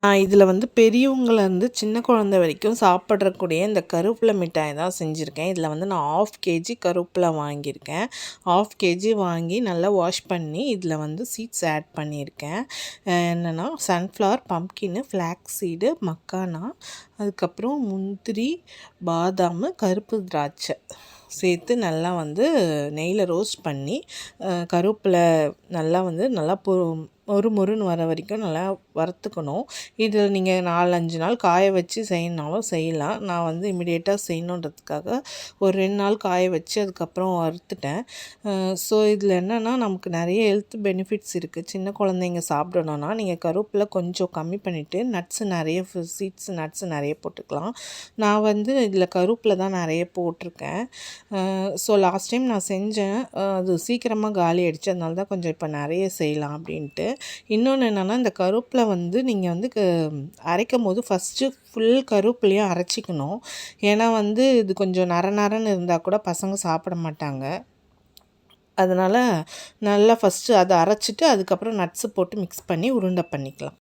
இதில் வந்து பெரியவங்கலேருந்து சின்ன குழந்தை வரைக்கும் சாப்பிட்றக்கூடிய இந்த கருவேப்பிலை மிட்டாய் தான் செஞ்சுருக்கேன். இதில் வந்து நான் 1/2 கேஜி கருவேப்பிலை வாங்கியிருக்கேன். 1/2 கேஜி வாங்கி நல்லா வாஷ் பண்ணி இதில் வந்து சீட்ஸ் ஆட் பண்ணியிருக்கேன். என்னென்னா சன்ஃப்ளவர், பம்ப்கின்னு, ஃப்ளாக்ஸ் சீடு, மக்கானா, அதுக்கப்புறம் முந்திரி, பாதாம், கருப்பு திராட்சை சேர்த்து நல்லா வந்து நெய்யில் ரோஸ்ட் பண்ணி கருவேப்பிலை நல்லா வந்து நல்லா மொறுன்னு வர வரைக்கும் நல்லா வறுத்துக்கணும். இதில் நீங்கள் 4-5 நாள் காய வச்சு செய்யணுனாலும் செய்யலாம். நான் வந்து இமிடியேட்டாக செய்யணுன்றதுக்காக ஒரு 2 நாள் காய வச்சு அதுக்கப்புறம் வறுத்துட்டேன். ஸோ இதில் என்னென்னா நமக்கு நிறைய ஹெல்த் பெனிஃபிட்ஸ் இருக்குது. சின்ன குழந்தைங்க சாப்பிடணுன்னா நீங்கள் கருவேப்பிலை கொஞ்சம் கம்மி பண்ணிவிட்டு நட்ஸு நிறைய சீட்ஸ் நட்ஸு நிறைய போட்டுக்கலாம். நான் வந்து இதில் கருவேப்பிலை தான் நிறைய போட்டிருக்கேன். ஸோ லாஸ்ட் டைம் நான் செஞ்சேன். அது சீக்கிரமாக காலி ஆகிடுச்சு. அதனால தான் கொஞ்சம் இப்போ நிறைய செய்யலாம் அப்படின்ட்டு. இன்னொன்று என்னென்னா இந்த கருவேப்பிலை வந்து நீங்கள் வந்து அரைக்கும் போது ஃபஸ்ட்டு ஃபுல் கருவேப்பிலையும் அரைச்சிக்கணும். ஏன்னா வந்து இது கொஞ்சம் நரன்னு இருந்தால் கூட பசங்க சாப்பிட மாட்டாங்க. அதனால் நல்லா ஃபஸ்ட்டு அதை அரைச்சிட்டு அதுக்கப்புறம் நட்ஸு போட்டு மிக்ஸ் பண்ணி உருண்டை பண்ணிக்கலாம்.